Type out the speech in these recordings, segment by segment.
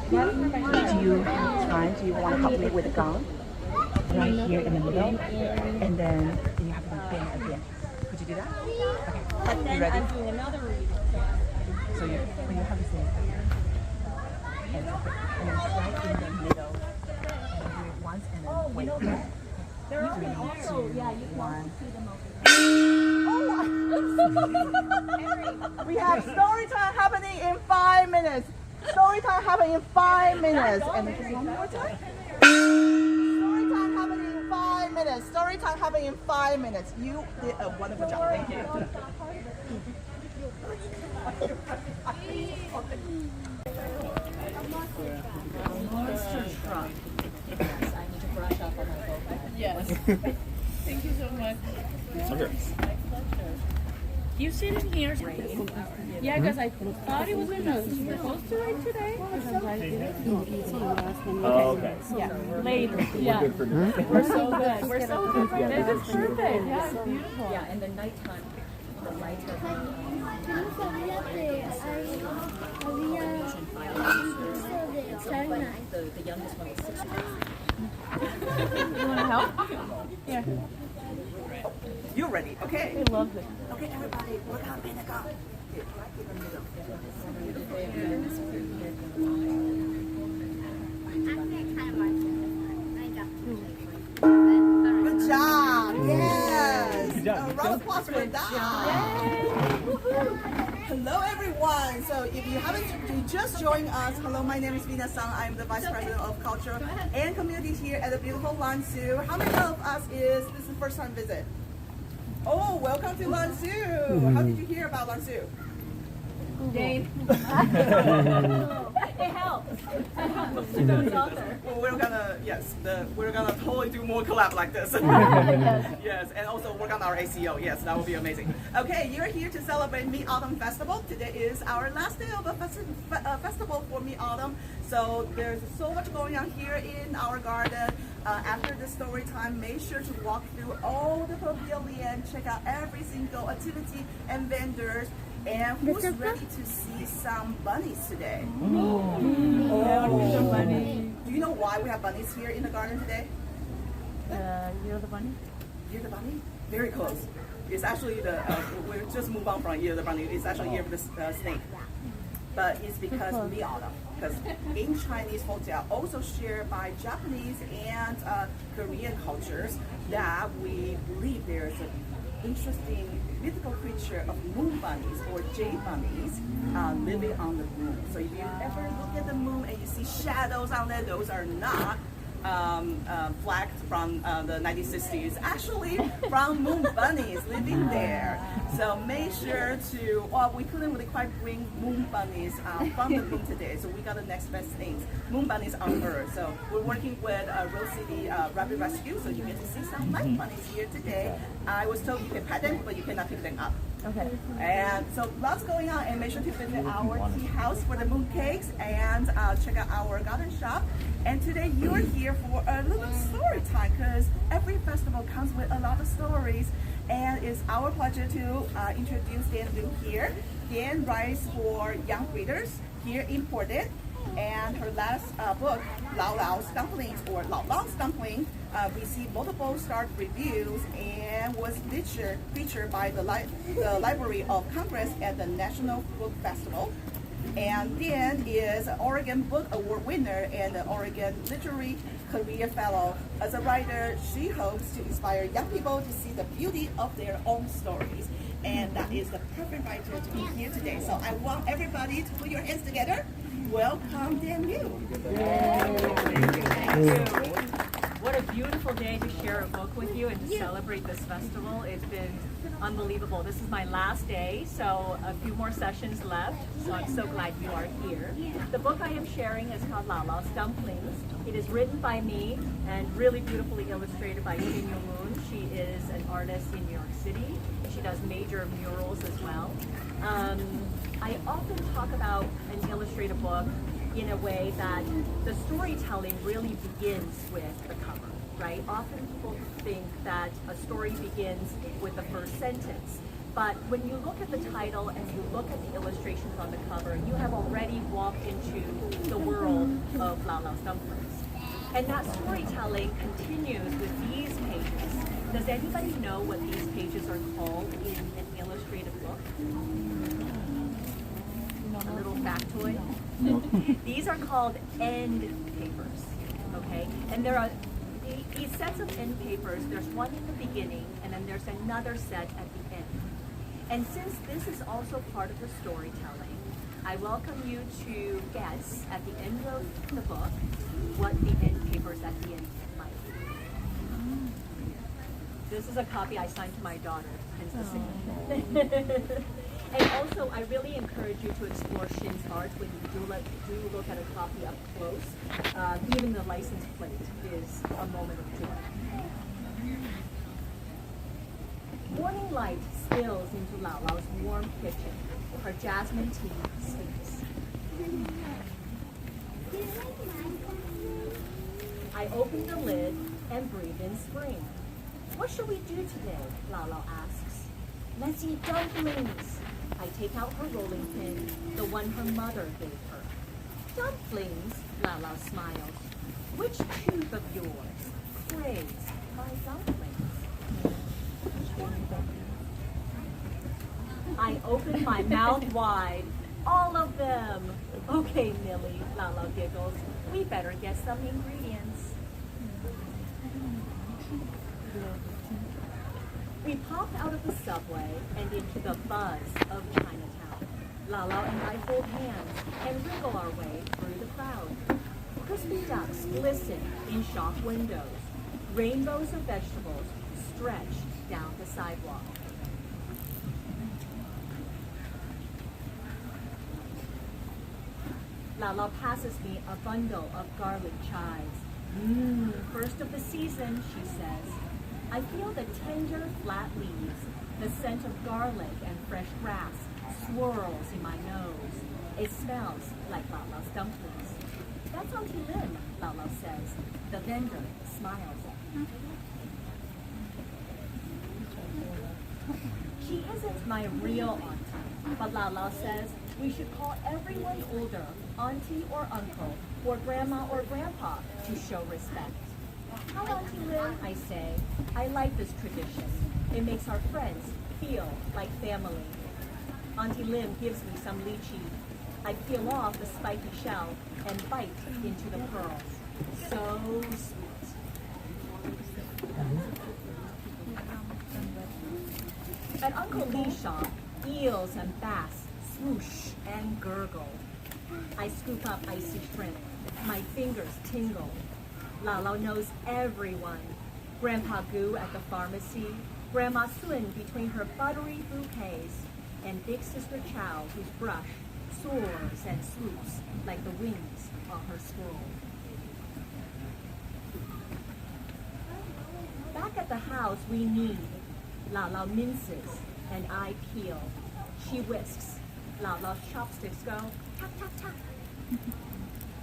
Do you have time? Do you want to help me with the gun? Right here in the middle. And then you have to bend at the end. Could you do that? Okay. You ready? So when you have the same and then right in the middle. And do it once and then wait. Three, two, one. We have story time happening in 5 minutes. Story time happening in 5 minutes. And just one more time. Story time happening in 5 minutes. Story time happening in 5 minutes. You did a wonderful job. Thank you. Monster truck. Yes, I need to brush up on my vocab. Yes. Thank you so much. Okay. You sit in here. Yeah, because I thought it was supposed to rain today. Oh, okay. Yeah, later. Yeah. Good for good. We're so good. We're so good. This is perfect. Yeah, it's beautiful. Yeah, and the nighttime, the lights are the youngest one is 6 You want to help? Yeah. You're ready, okay? They love it. Okay, everybody, we're gonna bend the gun. Good job, yes. Good job. A round of applause for that. Hello, everyone. So if you haven't just joined us, hello, my name is Vina Sang. I'm the Vice President of Culture and Community here at the beautiful Lansu. How many of us is this is the first time visit? Oh, welcome to Lansu. How did you hear about Lansu? Dane. It helps. To know it's author. Well, we're gonna totally do more collab like this. Yes, and also work on our ACO. Yes, that would be amazing. Okay, you're here to celebrate Mid Autumn Festival. Today is our last day of the festival for Mid Autumn. So there's so much going on here in our garden. After the story time, make sure to walk through all the pavilion, check out every single activity and vendors. And who's ready to see some bunnies today? Oh. Do you know why we have bunnies here in the garden today? You're the bunny? Year the bunny? Very close. It's actually we'll just move on from year the bunny. It's actually year of the snake. But it's because Mid-Autumn. Because in Chinese folktale, also shared by Japanese and Korean cultures, that we believe there's an interesting mythical creature of moon bunnies or jade bunnies living on the moon. So if you ever look at the moon and you see shadows on there, those are not flagged from the 1960s, actually from moon bunnies living there. So make sure to, well, we couldn't really quite bring moon bunnies from the moon today, so we got the next best things, moon bunnies on Earth. So we're working with Rose City Rabbit Rescue, so you get to see some live bunnies here today. I was told you can pet them, but you cannot pick them up. Okay. And so lots going on, and make sure to visit our tea house for the moon cakes and check out our garden shop. And today you're here for a little story time because every festival comes with a lot of stories, and it's our pleasure to introduce Dan Liu here. Dan writes for young readers here in Portland, and her last book, Lao Lao's Dumplings or Lao Lang's Dumpling, received multiple star reviews and was featured by the Library of Congress at the National Book Festival. And Dan is an Oregon Book Award winner and an Oregon Literary Career Fellow. As a writer, she hopes to inspire young people to see the beauty of their own stories. And that is the perfect writer to be here today. So I want everybody to put your hands together. Welcome, Dan Liu. Thank you. What a beautiful day to share a book with you and to celebrate this festival. It's been unbelievable. This is my last day, so a few more sessions left, so I'm so glad you are here. The book I am sharing is called Lao Lao's Dumplings. It is written by me and really beautifully illustrated by Shin Yu Moon. She is an artist in New York City. She does major murals as well. I often talk about an illustrated book in a way that the storytelling really begins with the cover, right? Often people think that a story begins with the first sentence, but when you look at the title and you look at the illustrations on the cover, you have already walked into the world dumplings. And that storytelling continues with these pages. Does anybody know what these pages are called in an illustrative book? A little factoid? These are called end papers, okay? And there are these sets of end papers. There's one in the beginning, and then there's another set at the end. And since this is also part of the storytelling, I welcome you to guess at the end of the book what the end papers at the end might be. This is a copy I signed to my daughter, hence the signature. And also, I really encourage you to explore Shin's art when you do look at a copy up close. Even the license plate is a moment of joy. Morning light spills into Lao Lao's warm kitchen. Her jasmine tea steams. I open the lid and breathe in spring. What shall we do today? Lao Lao asks. Let's eat dumplings. I take out her rolling pin, the one her mother gave her. Dumplings, Lao Lao smiles. Which tooth of yours craves my dumplings? I open my mouth wide. All of them. Okay, Millie, Lao Lao giggles. We better get some ingredients. We pop out of the subway and into the buzz of Chinatown. Lao Lao and I hold hands and wriggle our way through the crowd. Crispy ducks glisten in shop windows. Rainbows of vegetables stretch down the sidewalk. Lao Lao passes me a bundle of garlic chives. First of the season, she says. I feel the tender, flat leaves. The scent of garlic and fresh grass swirls in my nose. It smells like Lao Lao's dumplings. That's Auntie Lim, Lao Lao says. The vendor smiles at me. She isn't my real auntie, but Lao Lao says we should call everyone older auntie or uncle, or grandma or grandpa to show respect. Hi, Auntie Lim, I say. I like this tradition. It makes our friends feel like family. Auntie Lim gives me some lychee. I peel off the spiky shell and bite into the pearls. So sweet. At Uncle Lee's shop, eels and bass swoosh and gurgle. I scoop up icy shrimp. My fingers tingle. Lao Lao knows everyone. Grandpa Gu at the pharmacy, Grandma Sun between her buttery bouquets, and Big Sister Chow whose brush soars and swoops like the wings on her scroll. Back at the house we knead. Lao Lao minces and I peel. She whisks. Lao Lao's chopsticks go tap tap tap.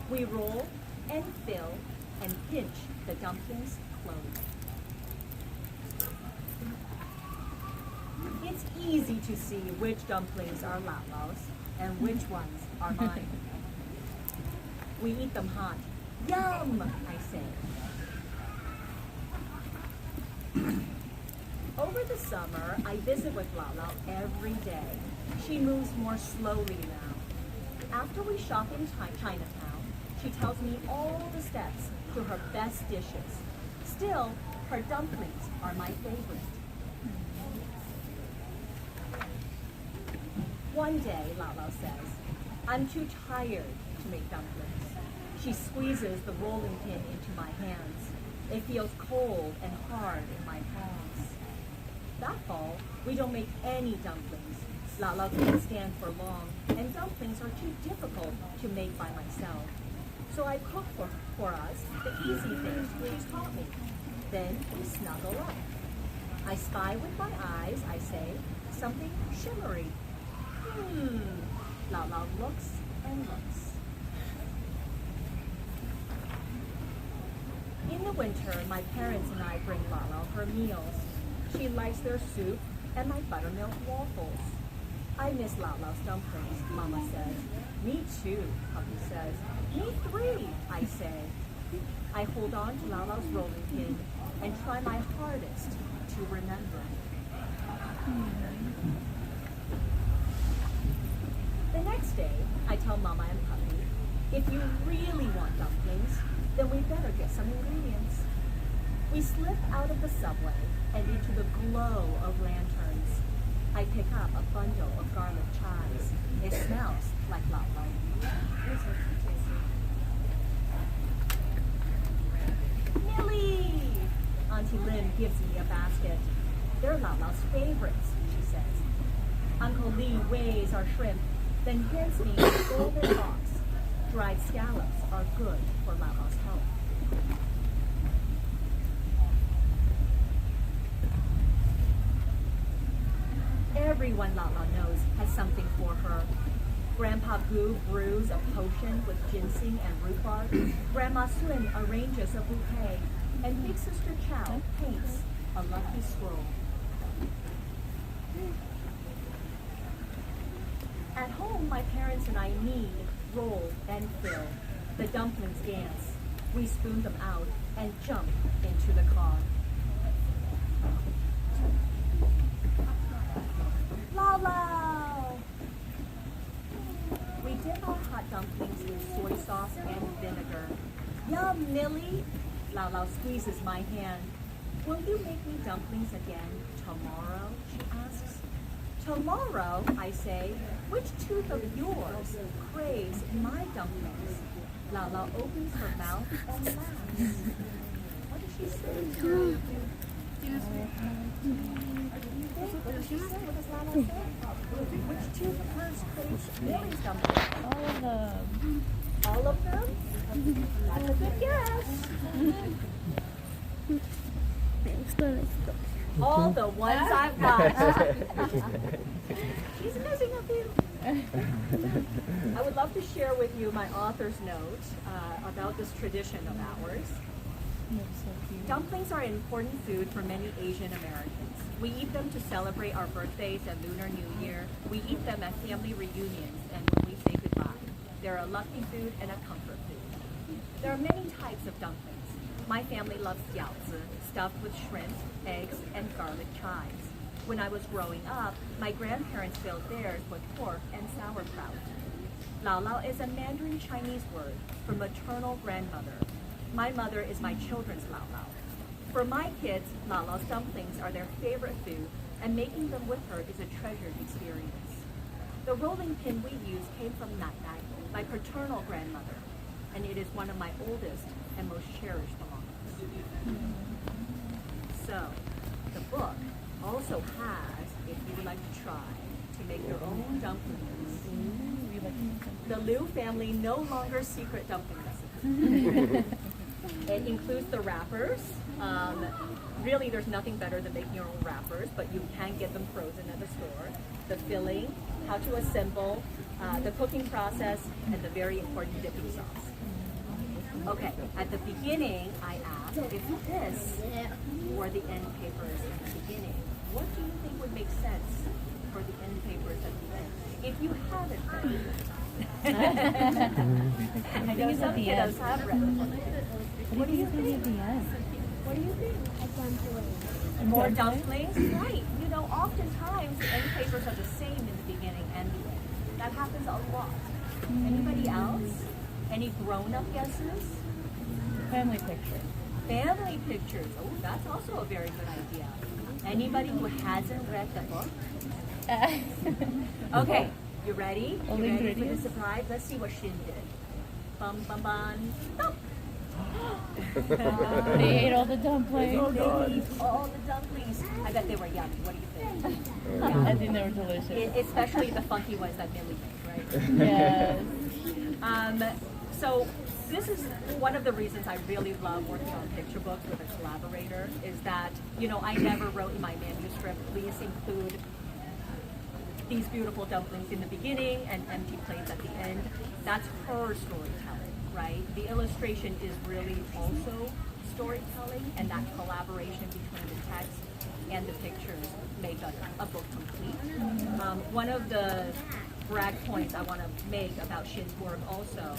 We roll and fill and pinch the dumplings close. It's easy to see which dumplings are Lao Lao's and which ones are mine. We eat them hot. Yum, I say. Over the summer, I visit with Lao Lao every day. She moves more slowly now. After we shop in Chinatown, she tells me all the steps to her best dishes. Still, her dumplings are my favorite. One day, Lao Lao says, I'm too tired to make dumplings. She squeezes the rolling pin into my hands. It feels cold and hard in my palms. That fall, we don't make any dumplings. Lao Lao can't stand for long, and dumplings are too difficult to make by myself. So I cook for us the easy things she's taught me. Then we snuggle up. I spy with my eyes, I say, something shimmery. Lao Lao looks and looks. In the winter, my parents and I bring Lao Lao her meals. She likes their soup and my buttermilk waffles. I miss Lao Lao's dumplings, Mama says. Me too, Puppy says. Me three, I say. I hold on to Lao Lao's rolling pin and try my hardest to remember. The next day, I tell Mama and Puppy, if you really want dumplings, then we better get some ingredients. We slip out of the subway and into the glow of lanterns. I pick up a bundle of garlic chives. It smells like Lao Lao. Millie! Auntie Lynn gives me a basket. They're Lao Lao's favorites, she says. Uncle Lee weighs our shrimp, then hands me a golden box. Dried scallops are good for Lao Lao's health. Everyone Lao Lao knows has something for her. Grandpa Gu brews a potion with ginseng and rhubarb. Grandma Sun arranges a bouquet, and Big Sister Chow paints a lucky scroll. At home, my parents and I knead, roll, and fill. The dumplings dance. We spoon them out and jump into the car. Lao Lao! We dip our hot dumplings in soy sauce and vinegar. Yum, Millie! Lao Lao squeezes my hand. Will you make me dumplings again tomorrow? She asks. Tomorrow, I say. Which tooth of yours craves my dumplings? Lao Lao opens her mouth and laughs. What does she say? What does she say? What does Lao Lao say? Which tooth of hers craves Millie's dumplings? All of them. All of them? That's a good guess. All the ones I've got. She's messing up you. I would love to share with you my author's note about this tradition of ours. Dumplings are an important food for many Asian Americans. We eat them to celebrate our birthdays and Lunar New Year. We eat them at family reunions and when we say goodbye. They're a lucky food and a comfort food. There are many types of dumplings. My family loves jiaozi, stuffed with shrimp, eggs, and garlic chives. When I was growing up, my grandparents filled theirs with pork and sauerkraut. Lao Lao is a Mandarin Chinese word for maternal grandmother. My mother is my children's Lao Lao. For my kids, Lao Lao's dumplings are their favorite food, and making them with her is a treasured experience. The rolling pin we use came from Nai Nai, my paternal grandmother, and it is one of my oldest and most cherished belongings. So, the book also has, if you would like to try, to make your own dumplings. The Liu family no longer secret dumpling recipe. It includes the wrappers. Really, there's nothing better than making your own wrappers, but you can get them frozen at the store. The filling, how to assemble, the cooking process, and the very important dipping sauce. Okay, at the beginning, I asked if this were the end papers at the beginning. What do you think would make sense for the end papers at the end? If you haven't read it. I know some kiddos have read it. What do you think? What do you think? More dumplings? Right. You know, oftentimes the end papers are the same in the beginning and the end. That happens a lot. Anybody else? Any grown-up guesses? Family picture. Family pictures. Oh, that's also a very good idea. Anybody who hasn't read the book? Okay, you ready? You ready for the surprise? Let's see what Shin did. Bum bum bum. Thump. They ate all the dumplings. They ate all the dumplings. I bet they were yummy. What do you think? I think they were delicious. Especially the funky ones that Millie made, right? Yes. So this is one of the reasons I really love working on picture books with a collaborator is that, you know, I never wrote in my manuscript, please include these beautiful dumplings in the beginning and empty plates at the end. That's her storytelling, right? The illustration is really also storytelling, and that collaboration between the text and the pictures make a book complete. One of the brag points I want to make about Shin's work also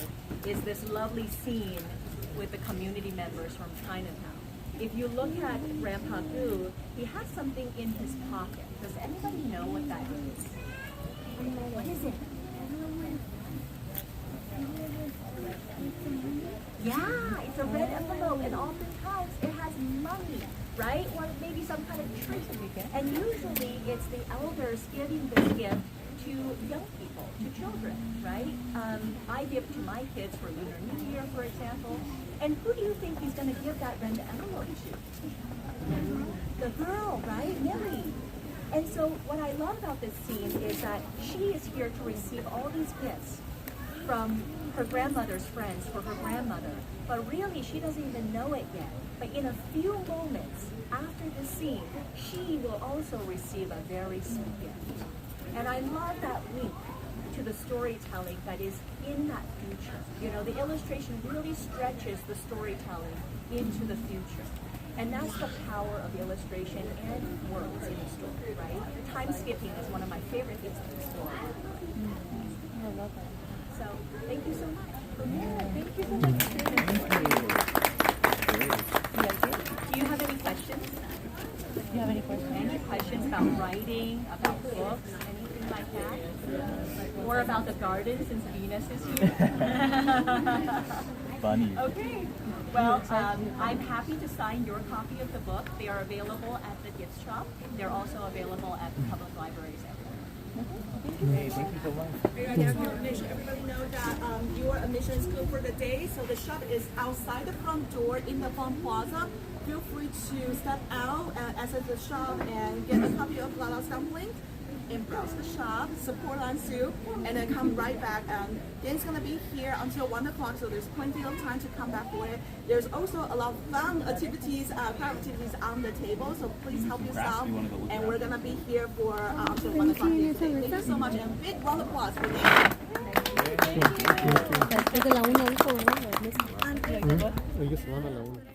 is this lovely scene with the community members from Chinatown. If you look at Grandpa Gu, he has something in his pocket. Does anybody know what that is? What is it? Yeah, it's a red envelope, and oftentimes it has money, right? Or maybe some kind of treat. And usually it's the elders giving this gift to young people, to children, right? I give to my kids for Lunar New Year, for example. And who do you think he's going to give that red envelope to? The girl, right? Millie. And so what I love about this scene is that she is here to receive all these gifts from her grandmother's friends for her grandmother. But really, she doesn't even know it yet. But in a few moments after the scene, she will also receive a very sweet gift. And I love that link to the storytelling that is in that future. You know, the illustration really stretches the storytelling into the future. And that's the power of illustration and words in a story, right? Time skipping is one of my favorite things in the story. I love that. So, thank you so much. Thank you so much. Do you have any questions? Do you have any questions? Any questions about writing, about books, anything like that? Or about the garden since Venus is here? Funny. Okay. Well, I'm happy to sign your copy of the book. They are available at the gift shop. They're also available at public libraries everywhere. Hey, thank you so much. I just want to make sure everybody know that your admission is good for the day. So the shop is outside the front door in the Fun Plaza. Feel free to step out and exit the shop and get a copy of Lala's Dumpling and browse the shop, support Lansu, and then come right back. Dan's gonna be here until 1 o'clock, so there's plenty of time to come back for it. There's also a lot of fun activities, craft activities on the table, so please help yourself. And we're gonna be here for until 1 o'clock today. Thank you so much, and big round of applause for Dan. Desde la 1 dijo, ¿no? Ellos se van a la 1.